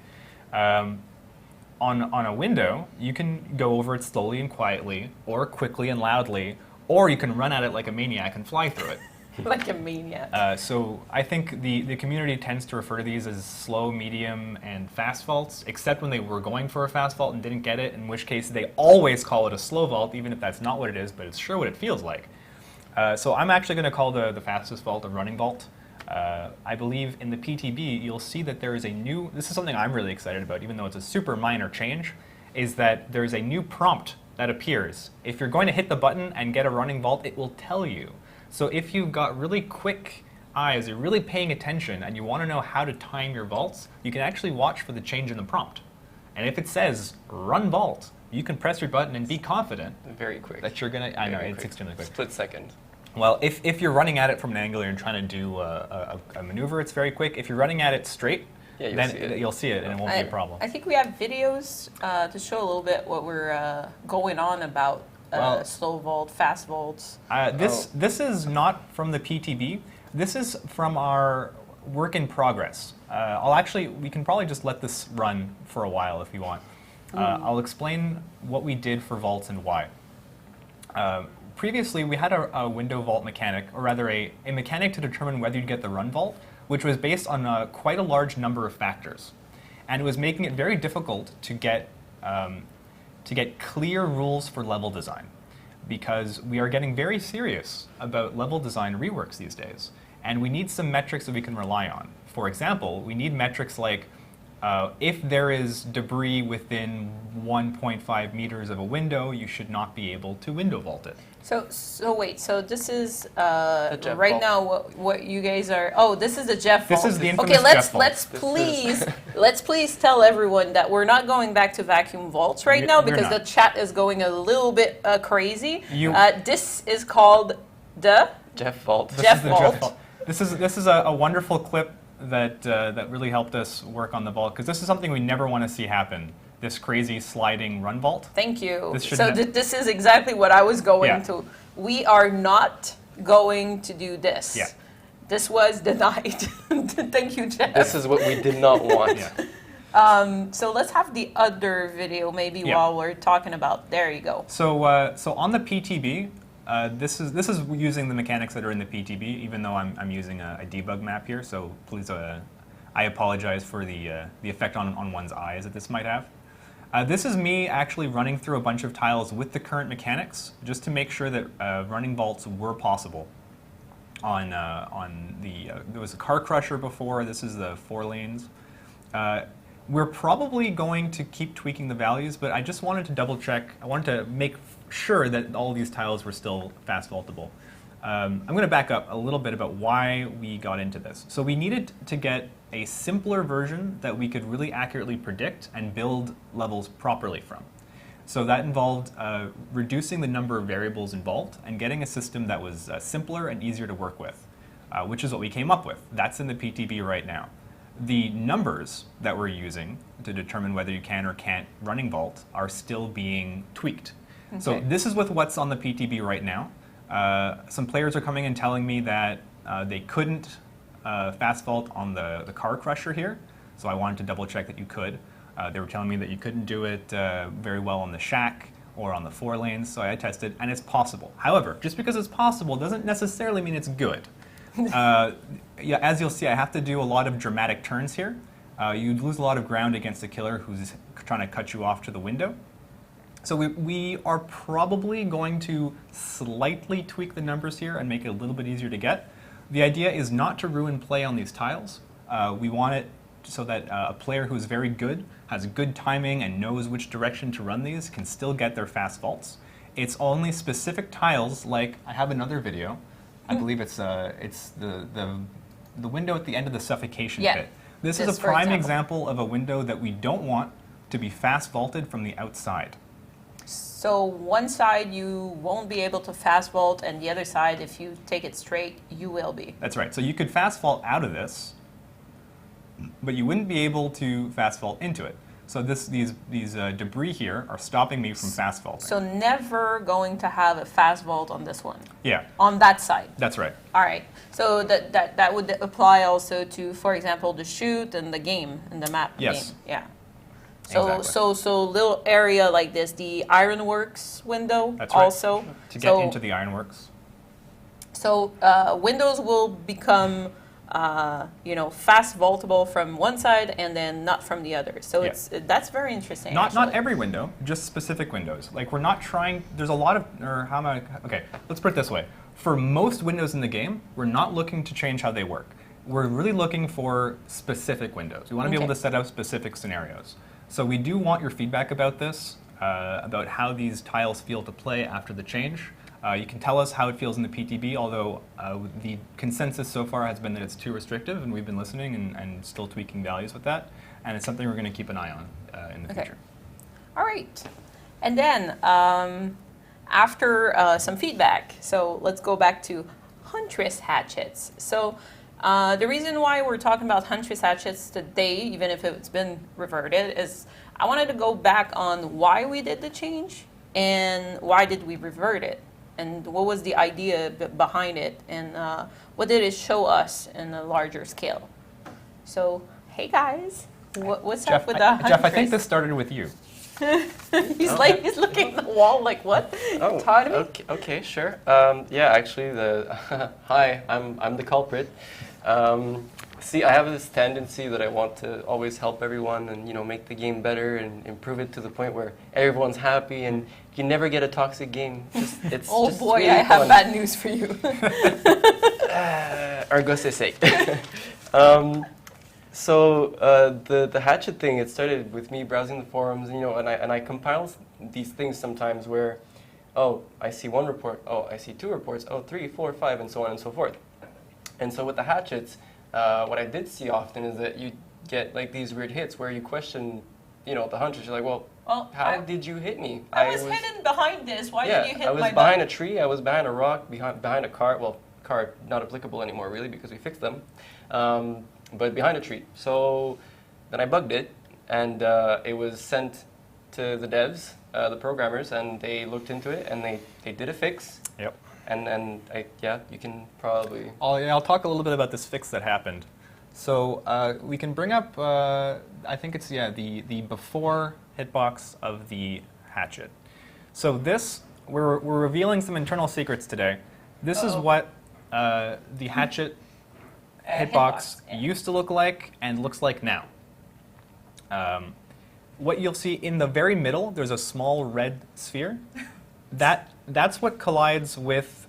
Speaker 2: On a window, you can go over it slowly and quietly, or quickly and loudly, or you can run at it like a maniac and fly through it.
Speaker 1: Like a maniac.
Speaker 2: So I think the community tends to refer to these as slow, medium, and fast vaults, except when they were going for a fast vault and didn't get it, in which case they always call it a slow vault, even if that's not what it is, but it's sure what it feels like. So I'm actually going to call the fastest vault a running vault. I believe in the PTB, you'll see that there is a new, this is something I'm really excited about, even though it's a super minor change, is that there's a new prompt that appears. If you're going to hit the button and get a running vault, it will tell you. So if you've got really quick eyes, you're really paying attention, and you want to know how to time your vaults, you can actually watch for the change in the prompt. And if it says, run vault, you can press your button and be confident
Speaker 3: Very quick.
Speaker 2: that you're going to, I know,
Speaker 3: Very
Speaker 2: it's
Speaker 3: quick.
Speaker 2: extremely quick.
Speaker 3: Split second.
Speaker 2: Well, if you're running at it from an angle and you're trying to do a maneuver, it's very quick. If you're running at it straight,
Speaker 3: Yeah,
Speaker 2: then you'll see it and it won't be a problem.
Speaker 1: I think we have videos to show a little bit what we're going on about
Speaker 2: Well-
Speaker 1: slow vault, fast vaults.
Speaker 2: This is not from the PTB. This is from our work in progress. We can probably just let this run for a while if you want. I'll explain what we did for vaults and why. Previously, we had a window vault mechanic, or rather a mechanic to determine whether you'd get the run vault, which was based on quite a large number of factors. And it was making it very difficult to get clear rules for level design, because we are getting very serious about level design reworks these days. And we need some metrics that we can rely on. For example, we need metrics like if there is debris within 1.5 meters of a window, you should not be able to window vault it.
Speaker 1: So wait, so this is
Speaker 3: Jeff
Speaker 1: right
Speaker 3: vault.
Speaker 1: now what you guys are. Oh, this is the Jeff vault.
Speaker 2: This is the infamous
Speaker 1: Okay,
Speaker 2: Jeff vault.
Speaker 1: let's please tell everyone that we're not going back to vacuum vaults right now
Speaker 2: We're
Speaker 1: because
Speaker 2: not.
Speaker 1: the chat is going a little bit crazy.
Speaker 2: You-
Speaker 1: This is called the
Speaker 3: Jeff Vault.
Speaker 2: This
Speaker 1: Jeff
Speaker 2: is the
Speaker 1: vault.
Speaker 2: Jeff vault. This is a wonderful clip that really helped us work on the vault, because this is something we never want to see happen. This crazy sliding run vault.
Speaker 1: Thank you.
Speaker 2: This should
Speaker 1: So
Speaker 2: ne-
Speaker 1: this is exactly what I was going
Speaker 2: Yeah.
Speaker 1: to. We are not going to do this.
Speaker 2: Yeah.
Speaker 1: This was denied. Thank you, Jeff.
Speaker 3: This is what we did not want.
Speaker 2: Yeah.
Speaker 1: So let's have the other video maybe
Speaker 2: Yeah.
Speaker 1: while we're talking about. There you go.
Speaker 2: So on the PTB, this is using the mechanics that are in the PTB, even though I'm using a debug map here. So please, I apologize for the effect on one's eyes that this might have. This is me actually running through a bunch of tiles with the current mechanics, just to make sure that running vaults were possible. On there was a car crusher before. This is the 4 lanes. We're probably going to keep tweaking the values, but I just wanted to double check. I wanted to make sure that all these tiles were still fast vaultable. I'm going to back up a little bit about why we got into this. So we needed to get a simpler version that we could really accurately predict and build levels properly from. So that involved reducing the number of variables involved and getting a system that was simpler and easier to work with, which is what we came up with. That's in the PTB right now. The numbers that we're using to determine whether you can or can't running vault are still being tweaked.
Speaker 1: Okay.
Speaker 2: So this is with what's on the PTB right now. Some players are coming and telling me that they couldn't fast vault on the car crusher here, so I wanted to double check that you could. They were telling me that you couldn't do it very well on the shack or on the 4 lanes, so I tested, and it's possible. However, just because it's possible doesn't necessarily mean it's good. Yeah, as you'll see, I have to do a lot of dramatic turns here. You lose a lot of ground against a killer who's trying to cut you off to the window. So we are probably going to slightly tweak the numbers here and make it a little bit easier to get. The idea is not to ruin play on these tiles. We want it so that a player who's very good, has good timing, and knows which direction to run these can still get their fast vaults. It's only specific tiles, like I have another video. I believe it's the window at the end of the suffocation pit. This is a prime example of a window that we don't want to be fast vaulted from the outside.
Speaker 1: So one side you won't be able to fast vault, and the other side, if you take it straight, you will be.
Speaker 2: That's right. So you could fast vault out of this, but you wouldn't be able to fast vault into it. So these debris here are stopping me from fast vaulting.
Speaker 1: So never going to have a fast vault on this one.
Speaker 2: Yeah.
Speaker 1: On that side.
Speaker 2: That's right.
Speaker 1: All right. So that would apply also to, for example, the shoot and the game and the map
Speaker 2: Yes.
Speaker 1: game. Yeah. So
Speaker 2: Exactly.
Speaker 1: so little area like this, the ironworks window.
Speaker 2: That's right.
Speaker 1: Also.
Speaker 2: To get into the ironworks.
Speaker 1: So windows will become, fast vaultable from one side and then not from the other. So that's very interesting.
Speaker 2: Not every window, just specific windows. Like we're not trying. There's a lot of. Okay, let's put it this way. For most windows in the game, we're not looking to change how they work. We're really looking for specific windows. We want to be able to set up specific scenarios. So we do want your feedback about this, about how these tiles feel to play after the change. You can tell us how it feels in the PTB, although the consensus so far has been that it's too restrictive, and we've been listening and still tweaking values with that. And it's something we're going to keep an eye on in the future.
Speaker 1: All right. And then after some feedback, so let's go back to Huntress hatchets. So the reason why we're talking about Huntress hatchets today, even if it's been reverted, is I wanted to go back on why we did the change and why did we revert it, and what was the idea behind it, and what did it show us in a larger scale. So, hey guys, what's up with the Huntress?
Speaker 2: Jeff, I think this started with you.
Speaker 1: He's looking at the wall like, what?
Speaker 3: Oh,
Speaker 1: Talk to me?
Speaker 3: okay, sure. Yeah, actually, hi, I'm the culprit. See, I have this tendency that I want to always help everyone and make the game better and improve it to the point where everyone's happy and you never get a toxic game. It's
Speaker 1: oh
Speaker 3: just
Speaker 1: boy,
Speaker 3: really
Speaker 1: I have
Speaker 3: fun.
Speaker 1: bad news for you.
Speaker 3: Ergo se say. So the hatchet thing, it started with me browsing the forums, and I compile these things sometimes where, oh, I see 1 report, oh, I see 2 reports, oh, 3, 4, 5, and so on and so forth. And so with the hatchets, what I did see often is that you get like these weird hits where you question, the Huntress. You're like, well, how did you hit me?
Speaker 1: I was hidden behind this. Why did you hit my
Speaker 3: I was behind a tree. I was behind a rock. Behind a car. Well, car not applicable anymore really because we fixed them. But behind a tree. So then I bugged it, and it was sent to the devs, the programmers, and they looked into it and they did a fix.
Speaker 2: Yep.
Speaker 3: And you can probably.
Speaker 2: I'll talk a little bit about this fix that happened. So we can bring up, I think it's the before hitbox of the hatchet. So this, we're revealing some internal secrets today. This is what the hatchet hitbox used to look like and looks like now. What you'll see in the very middle, there's a small red sphere. That's what collides with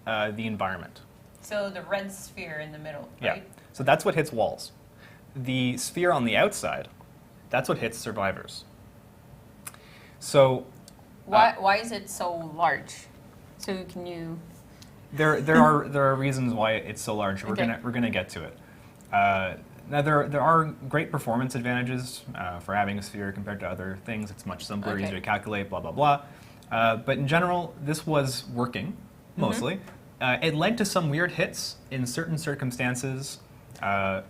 Speaker 2: the environment.
Speaker 1: So the red sphere in the middle,
Speaker 2: Yeah.
Speaker 1: right?
Speaker 2: So that's what hits walls. The sphere on the outside, that's what hits survivors. So
Speaker 1: Why is it so large? So can you?
Speaker 2: there are reasons why it's so large. We're gonna get to it. Now there are great performance advantages for having a sphere compared to other things. It's much simpler, easier to calculate, blah blah blah. But in general, this was working mostly. It led to some weird hits in certain circumstances.
Speaker 1: I'm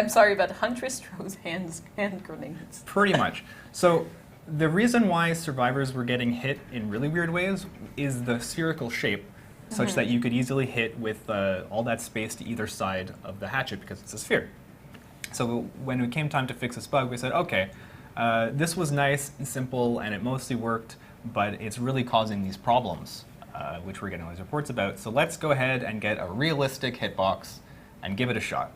Speaker 1: sorry, but Huntress throws hand grenades.
Speaker 2: Pretty much. So the reason why survivors were getting hit in really weird ways is the spherical shape. such that you could easily hit with all that space to either side of the hatchet because it's a sphere. So when it came time to fix this bug, we said, okay, this was nice and simple and it mostly worked, but it's really causing these problems, which we're getting all these reports about. So let's go ahead and get a realistic hitbox and give it a shot.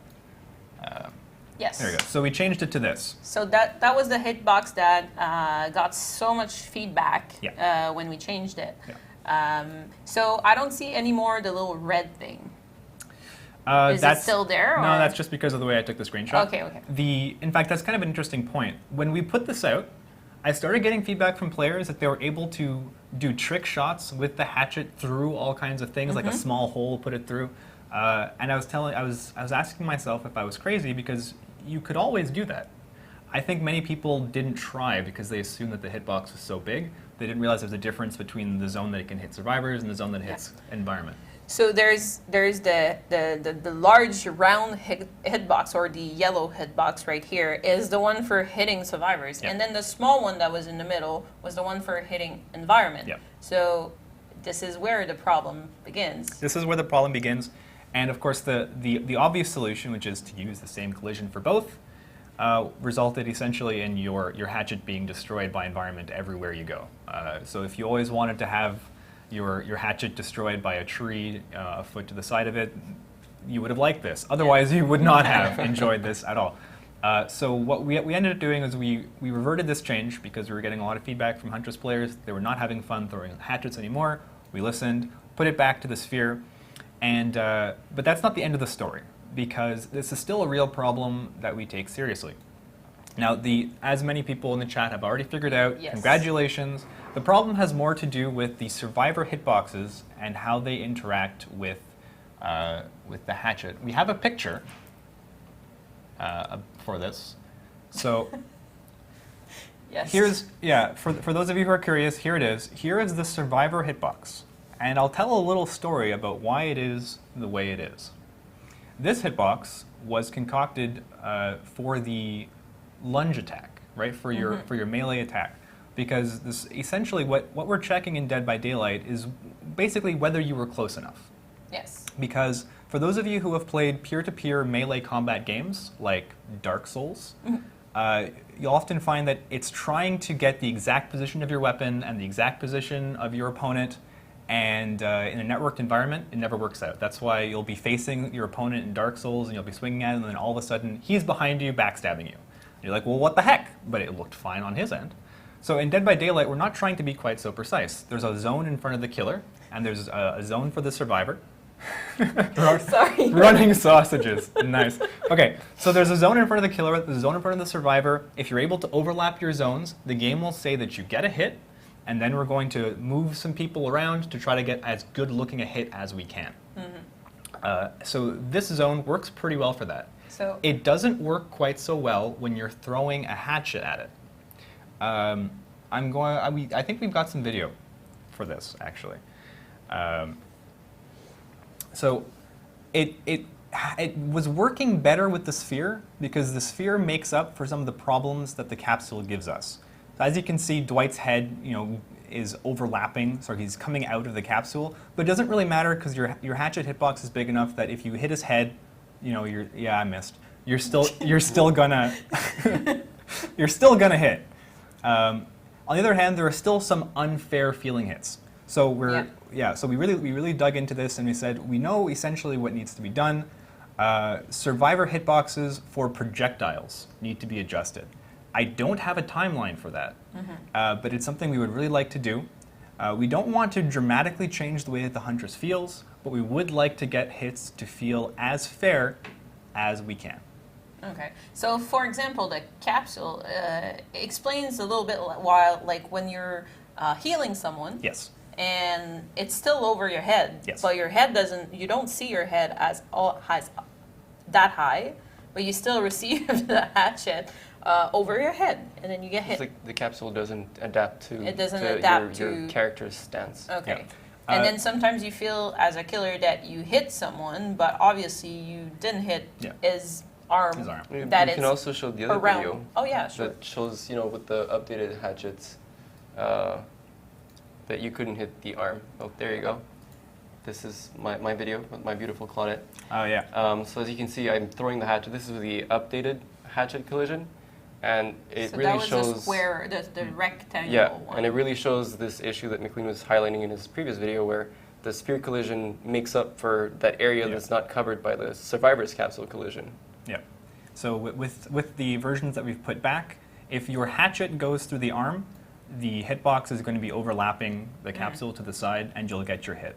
Speaker 1: Yes.
Speaker 2: There we go. So we changed it to this.
Speaker 1: So that was the hitbox that got so much feedback when we changed it.
Speaker 2: Yeah.
Speaker 1: So I don't see anymore the little red thing. Is it still there?
Speaker 2: No,
Speaker 1: or?
Speaker 2: that's just because of the way I took the screenshot.
Speaker 1: Okay, okay.
Speaker 2: In fact, that's kind of an interesting point. When we put this out, I started getting feedback from players that they were able to do trick shots with the hatchet through all kinds of things, like a small hole, put it through. And I was asking myself if I was crazy because you could always do that. I think many people didn't try because they assumed that the hitbox was so big. They didn't realize there's a difference between the zone that it can hit survivors and the zone that it hits environment.
Speaker 1: So there's the large round hitbox, or the yellow hitbox right here, is the one for hitting survivors.
Speaker 2: Yep.
Speaker 1: And then the small one that was in the middle was the one for hitting environment.
Speaker 2: Yep.
Speaker 1: So this is where the problem begins.
Speaker 2: This is where the problem begins. And of course, the obvious solution, which is to use the same collision for both, resulted essentially in your hatchet being destroyed by environment everywhere you go. So if you always wanted to have your hatchet destroyed by a tree a foot to the side of it, you would have liked this. Otherwise, you would not have enjoyed this at all. So what we ended up doing is we reverted this change because we were getting a lot of feedback from Huntress players. They were not having fun throwing hatchets anymore. We listened, put it back to the sphere, and but that's not the end of the story because this is still a real problem that we take seriously. Now, as many people in the chat have already figured out, congratulations. The problem has more to do with the survivor hitboxes and how they interact with the hatchet. We have a picture for this. So here's, for those of you who are curious, here it is. Here is the survivor hitbox. And I'll tell a little story about why it is the way it is. This hitbox was concocted for the lunge attack, right? For your melee attack. Because this essentially what we're checking in Dead by Daylight is basically whether you were close enough.
Speaker 1: Yes.
Speaker 2: Because for those of you who have played peer-to-peer melee combat games like Dark Souls, you'll often find that it's trying to get the exact position of your weapon and the exact position of your opponent, and in a networked environment, it never works out. That's why you'll be facing your opponent in Dark Souls and you'll be swinging at him, and then all of a sudden he's behind you, backstabbing you. You're like, well, what the heck? But it looked fine on his end. So in Dead by Daylight, we're not trying to be quite so precise. There's a zone in front of the killer, and there's a zone for the survivor.
Speaker 1: Sorry.
Speaker 2: Running sausages. Nice. Okay, so there's a zone in front of the killer, there's a zone in front of the survivor. If you're able to overlap your zones, the game will say that you get a hit, and then we're going to move some people around to try to get as good looking a hit as we can. So this zone works pretty well for that.
Speaker 1: So
Speaker 2: it doesn't work quite so well when you're throwing a hatchet at it. I think we've got some video for this, actually. So it was working better with the sphere because the sphere makes up for some of the problems that the capsule gives us. So as you can see, Dwight's head, is overlapping, so he's coming out of the capsule, but it doesn't really matter because your hatchet hitbox is big enough that if you hit his head, I missed. You're still gonna you're still gonna hit. On the other hand, there are still some unfair feeling hits. So so we really dug into this and we said we know essentially what needs to be done. Survivor hitboxes for projectiles need to be adjusted. I don't have a timeline for that, but it's something we would really like to do. We don't want to dramatically change the way that the Huntress feels, but we would like to get hits to feel as fair as we can.
Speaker 1: Okay. So, for example, the capsule explains a little bit while, like, when you're healing someone.
Speaker 2: Yes.
Speaker 1: And it's still over your head.
Speaker 2: Yes.
Speaker 1: But your head you don't see your head as that high, but you still receive the hatchet over your head, and then you get hit.
Speaker 3: It's like the capsule doesn't adapt to, your character's stance.
Speaker 1: Okay.
Speaker 2: Yeah.
Speaker 1: And then sometimes you feel as a killer that you hit someone, but obviously you didn't hit his arm.
Speaker 2: His arm.
Speaker 3: You
Speaker 1: that
Speaker 3: can
Speaker 1: is
Speaker 3: also show the other
Speaker 1: around.
Speaker 3: video.
Speaker 1: Oh yeah, sure.
Speaker 3: That shows, with the updated hatchets, that you couldn't hit the arm. Oh, there you go. This is my video with my beautiful Claudette.
Speaker 2: Oh yeah.
Speaker 3: So as you can see, I'm throwing the hatchet. This is the updated hatchet collision, and it
Speaker 1: So
Speaker 3: really
Speaker 1: that was
Speaker 3: shows
Speaker 1: the square, the rectangle
Speaker 3: yeah,
Speaker 1: one.
Speaker 3: and it really shows this issue that McLean was highlighting in his previous video, where the spear collision makes up for that area that's not covered by the survivor's capsule collision.
Speaker 2: Yeah. So with the versions that we've put back, if your hatchet goes through the arm, the hitbox is going to be overlapping the capsule to the side, and you'll get your hit.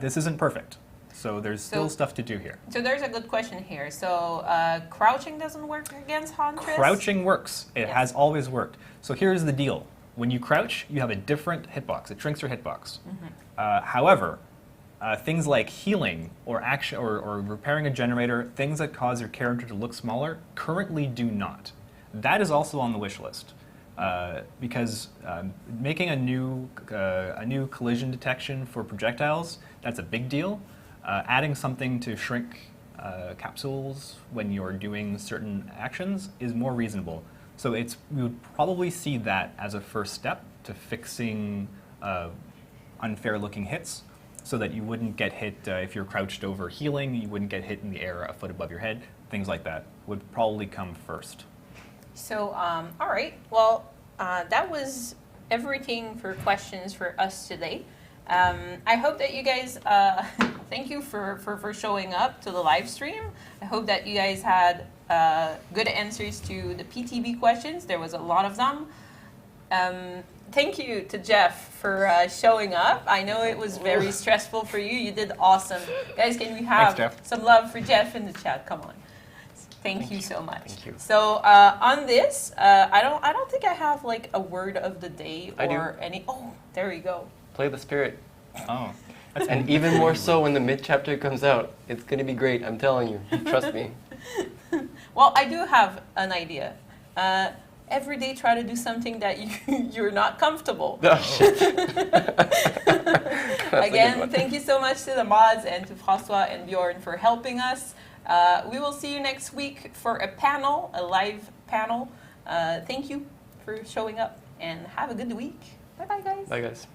Speaker 2: This isn't perfect, so there's still stuff to do here.
Speaker 1: So there's a good question here. So crouching doesn't work against Huntress?
Speaker 2: Crouching works. It has always worked. So here's the deal. When you crouch, you have a different hitbox. It shrinks your hitbox. However, things like healing or action or repairing a generator, things that cause your character to look smaller, currently do not. That is also on the wish list. Because making a new collision detection for projectiles, that's a big deal. Adding something to shrink capsules when you're doing certain actions is more reasonable. So we would probably see that as a first step to fixing unfair-looking hits, so that you wouldn't get hit if you're crouched over healing, you wouldn't get hit in the air a foot above your head. Things like that would probably come first.
Speaker 1: So, all right. Well, that was everything for questions for us today. I hope that you guys, thank you for showing up to the live stream. I hope that you guys had good answers to the PTB questions. There was a lot of them. Thank you to Jeff for showing up. I know it was very stressful for you. You did awesome. Guys, can we have some love for Jeff in the chat? Come on. Thank you so much.
Speaker 3: Thank you.
Speaker 1: So on this, I don't think I have like a word of the day or any. Oh, there we go.
Speaker 3: Play the spirit.
Speaker 2: Oh.
Speaker 3: And even more so when the mid-chapter comes out. It's going to be great, I'm telling you. Trust me.
Speaker 1: Well, I do have an idea. Every day try to do something that you're not comfortable.
Speaker 3: Oh, shit.
Speaker 1: Again, thank you so much to the mods and to François and Bjorn for helping us. We will see you next week for a panel, a live panel. Thank you for showing up, and have a good week. Bye-bye, guys.
Speaker 3: Bye, guys.